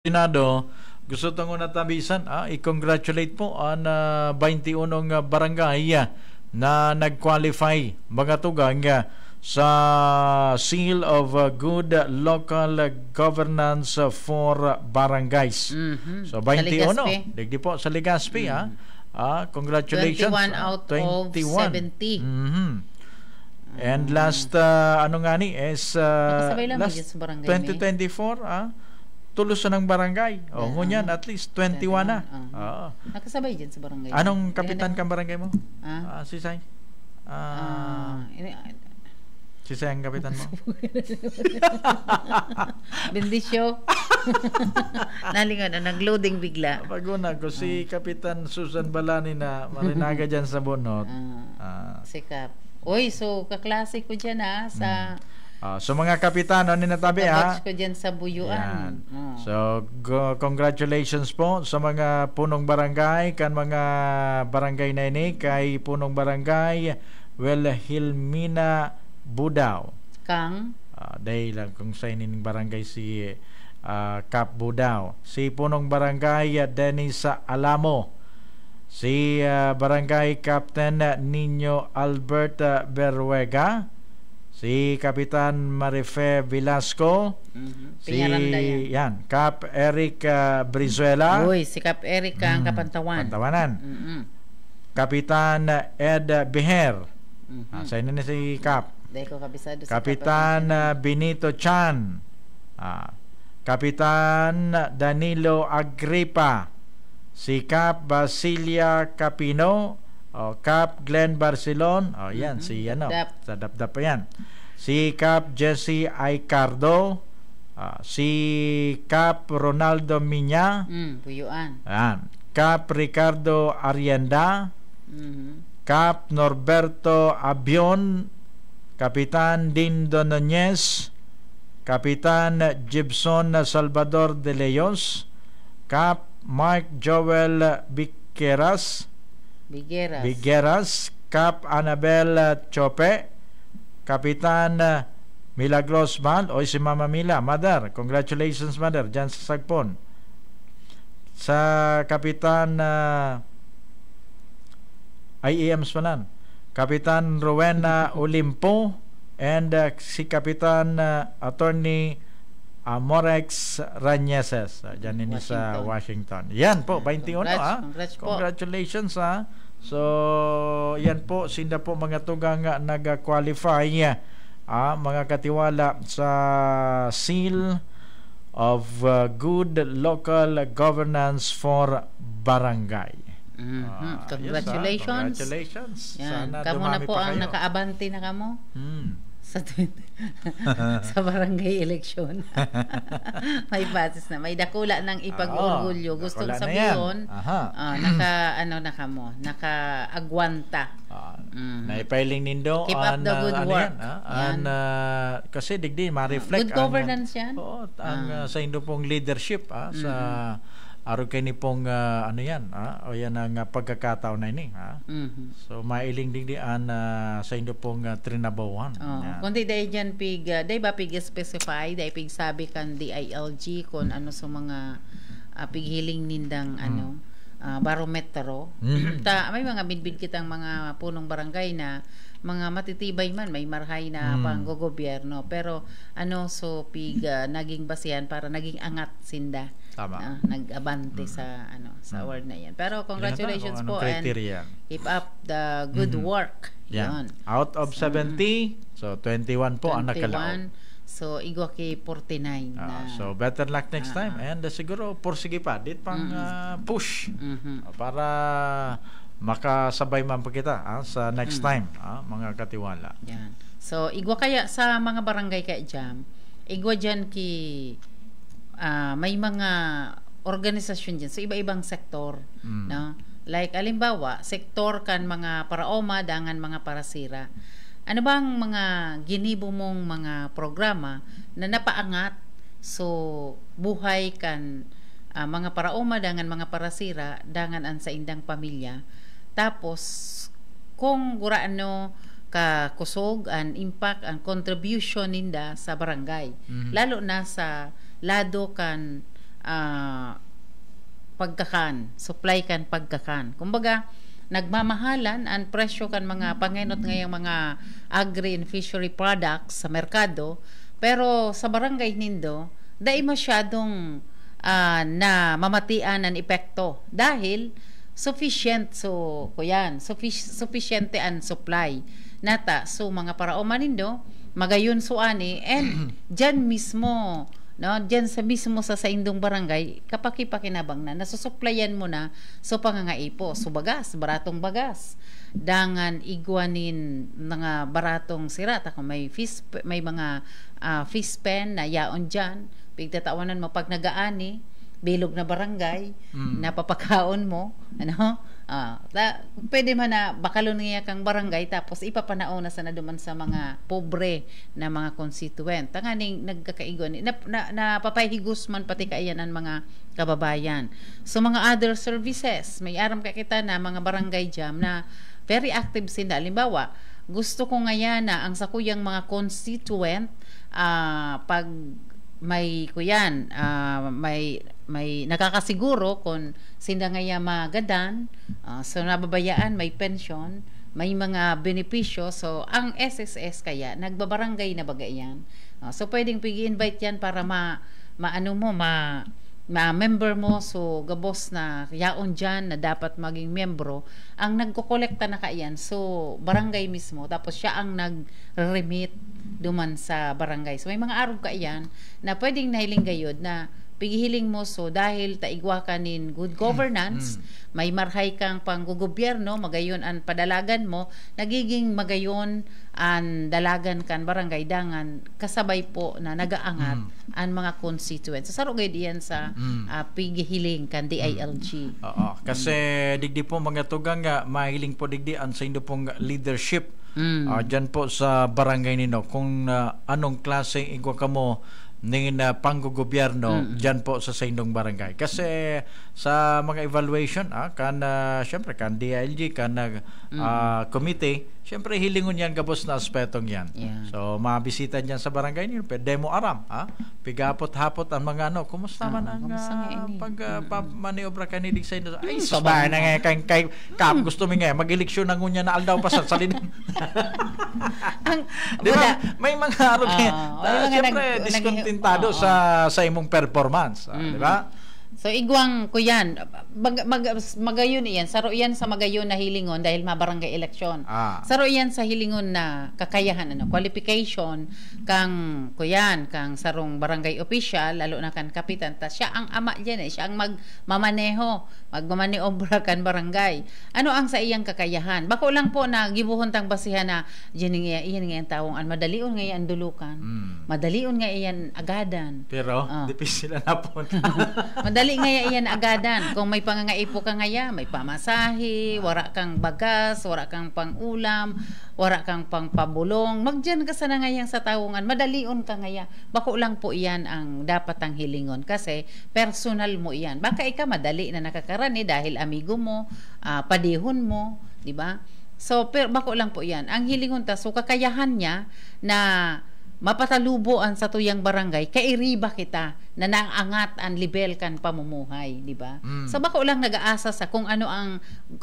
Senado, gusto tong natabisan, i-congratulate po ang 21 barangay na nag-qualify mga tugang sa Seal of Good Local Governance for Barangays. So 21, digdi po sa Legazpi. Congratulations. 21 out of 70. And last ano nga ni is last 2024 tulos ng barangay. Ngunyan at least 21 na. Nakasabay dyan sa barangay. Anong kapitan kang barangay mo? Sisay? Sisay ang kapitan mo? Bendisyo. Nalingan na, nag-loading bigla. Paguna ko si Kapitan Susan Balani na marinaga dyan sa bunot. Sikap. Uy, so kaklase ko dyan sa... So mga kapitano ni natabi ko dyan sa Buyuan. So congratulations po sa mga punong barangay kan mga barangay na ini kay punong barangay Wilhelmina Budao. Kang dahil lang kung sa ining barangay si Kap Budao. Si punong barangay Dennis Alamo. Si barangay Captain Nino Albert Berwega. Si Kapitan Marife Velasco, si Cap Eric Brizuela. Uy, si Cap Eric ang Kapantawanan. Kapitan Ed Beher. Sa inyo na si Cap. Kapitan Benito Chan. Kapitan Danilo Agripa. Si Cap Basilia Capino. Cap Glenn Barcelon. Yan si sa dapdap pa yan. Si Cap Jesse Aicardo. Si Cap Ronaldo Minya. Buyuan. Cap Ricardo Arienda. Cap Norberto Abion. Kapitan Dindo Nunez. Kapitan Gibson Salvador de Leos. Cap Mark Joel Bigueras, Cap Annabel Chope, Kapitan Milagros Mal, o si Mama Mila, Mother, congratulations Mother, dyan sa Sagpon. Sa Kapitan IEMs manan, Kapitan Rowena Olimpo, and si Kapitan Attorney Morex Rañeses, dyan ini sa Washington. Yan po, 21 Congratulations So, yan po, sinda po mga tugang nag-qualify mga katiwala sa Seal of Good Local Governance for Barangay. Congratulations. Congratulations. Sana kamo na po ang nakaabante na kamo. Sa barangay election. May basis na, may dakula ng ipag-orgulyo. Gustong sabihin na kamo, nakaagwanta. Naipiling nindo keep up the good work. Kasi digdi ma-reflect good governance yan. Sa indo pong leadership sa araw kay ni pong o yan ang pagkakataon na ini so mailing din sa indo pong trinabawan. Kundi dahil dyan dahil ba pig specify dahil pig sabi kan DILG kung ano sa mga pighiling nindang barometro. May mga bidbid kitang mga punong barangay na mga matitibay man, may marhay na panggogobyerno, pero so pig naging basihan para naging angat sinda. Nag-abante sa award na yan. Pero congratulations po and keep up the good work. Out of 70, so 21 po ang nakalaot. So igwa kay 49 na. So better luck next time, and siguro porsige pa dit pang push para makasabay man pa kita sa next time mga katiwala. Yan. So igwa kaya sa mga barangay kay Jam, igwa dyan may mga organisasyon dyan sa iba-ibang sektor, no? Like alimbawa, sektor kan mga paraoma dangan mga parasira. Ano bang mga ginibo mong mga programa na napaangat so buhay kan mga paraoma dangan mga parasira dangan an sa indang pamilya. Tapos kung guraano ka kusog an impact ang contribution ninda sa barangay, lalo na sa lado kan pagkakan, supply kan pagkakan. Kumbaga, nagmamahalan ang presyo kan mga pangenot ngayong mga agri and fishery products sa merkado, pero sa barangay nindo dai masyadong na mamatian ang epekto dahil sufficient sufficiente ang supply nata so mga parauman nindo magayon so ani and dyan mismo dyan sa mismo sa indong barangay kapaki-pakinabang na nasusuplayan mo na so pangangaipo so bagas baratong bagas dangan igwanin mga baratong sirat ako may mga fish pen na yaon dyan pigtatawanan mo pag nagaani bilog na barangay napapakaon mo pwede man na bakalon niya kang barangay tapos ipapanaon na sana duman sa mga pobre na mga constituent tanganing nagkakaigon napapahigos man pati kaayan ang mga kababayan so mga other services may aram ka kita na mga barangay jam na very active sila halimbawa gusto ko ngayon na ang sakuyang mga constituent pag may kuyan may nakakasiguro kung sinda ngaya magadan so nababayaan may pension may mga benepisyo so ang SSS kaya nagbabarangay na bagayan so pwedeng pigi-invite yan para ma-member mo so gabos na yaon dyan na dapat maging membro ang nagkokolekta na kaiyan so barangay mismo tapos siya ang nag-remit duman sa barangay so may mga araw kaiyan na pwedeng nahiling gayod na pigihiling mo so dahil taigwa ka nin good governance may marhay kang panggugobyerno magayon ang padalagan mo nagiging magayon ang dalagan kan barangay dangan kasabay po na nagaangat ang mga constituents so sarugay diyan sa pigihiling kan DILG kasi digdi po mga tugang mahiling po digdi an sa indo pong leadership dyan po sa barangay nino kung anong klaseng igwa ka mo ng panggogobyerno dyan po sa indong barangay kasi sa mga evaluation syempre kan DILG kan committee syempre hilingon yan kapos na aspetong yan so mabisita dyan sa barangay niyo demo aram pigapot-hapot ang mga kumusta man ang pag-maniobra ka nilig sa indo ay sabay na nga kay kap gusto mi nga mag-eleksyon na ngunya na aldaw pa sa salin di ba may mga araw syempre diskontintado sa imong performance di ba so igwang ko yan magayon iyan saro iyan sa magayon na hilingon dahil mabarangay eleksyon saro iyan sa hilingon na kakayahan qualification kang kuyan kang sarong barangay official lalo na kan kapitan ta siya ang ama diyan siya ang magmamaniobra kan barangay ano ang sa iyang kakayahan bako lang po na gibuhon tang basihan na iyan nga ang tawong an madalion nga iyan dulukan madalion nga iyan agadan pero dipis sila na po madali nga iyan agadan kung may pangangaipo ka ngaya may pamasahe wara kang bagas wara kang pangulam wara kang pangpabulong magdiyan ka sana ngayang sa tawungan madalion ka ngaya bako lang po iyan ang dapat ang hilingon kasi personal mo iyan baka ika madali na nakakarani dahil amigo mo padihon mo di ba so bako lang po iyan ang hilingon ta so kakayahan niya na mapatalubo ang sa tuyang barangay kairiba kita na naangat ang level kan pamumuhay di ba so bako lang nag-aasa sa kung ano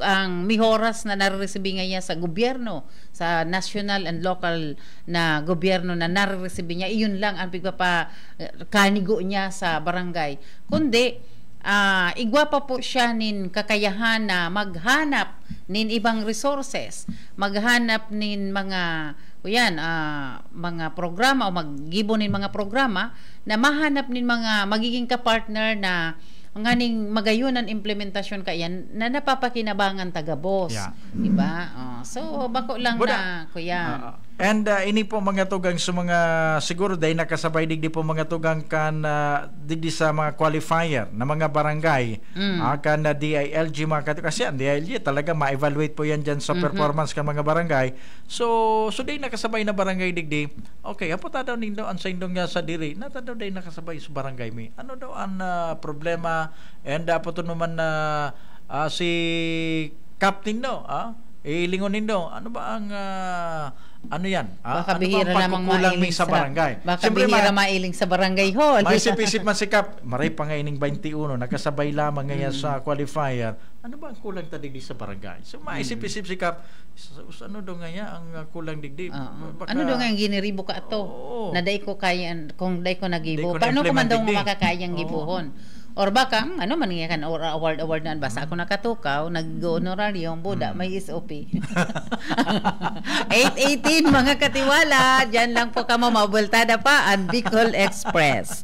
ang mihoras na narereceive ngayon sa gobyerno sa national and local na gobyerno na narereceive niya iyon lang ang kanigo niya sa barangay kundi igwa pa po siya nin kakayahan na maghanap nin ibang resources maghanap nin mga mga programa o maggibo nin mga programa na mahanap nin mga magiging kapartner na nganing magayon ang implementasyon kayan na napapakinabangan taga-boss di ba so bako lang na kuya and ini po mga tugang sa mga siguro dahil nakasabay digdi po mga tugang kan digdi sa mga qualifier na mga barangay kan na DILG mga kasi ang DILG talaga ma-evaluate po yan dyan sa performance kan mga barangay so dahil nakasabay na barangay digdi okay apo ta daw nindo ang sa indong sa diri nata daw dahil nakasabay sa barangay mi ano daw ang problema and apo to naman na si captain no ilingon nindo ano ba ang ano yan? Baka Ano bihira bang namang pagkukulang mailing sa barangay? Baka Siyempre, bihira mailing sa barangay hall. may isip-isip man si Kap, maray pa nga ining 21, nakasabay lamang ngayon sa qualifier. Ano ba ang kulang ta digdi sa barangay? So maisip-isip si Kap, ano daw nga ang kulang digdi? Ano daw nga ang giniribo ka ato? Na day ko kaya, kung day ko nagibo. Day ko Paano ko man daw na-implement digdi? makakayang gibuhon? Or baka, ano man nga kan award na basta ako nakatukaw, nag-honorarium, buda, may SOP. 8:18 mga katiwala, dyan lang po ka mamabultada pa ang Bicol Express.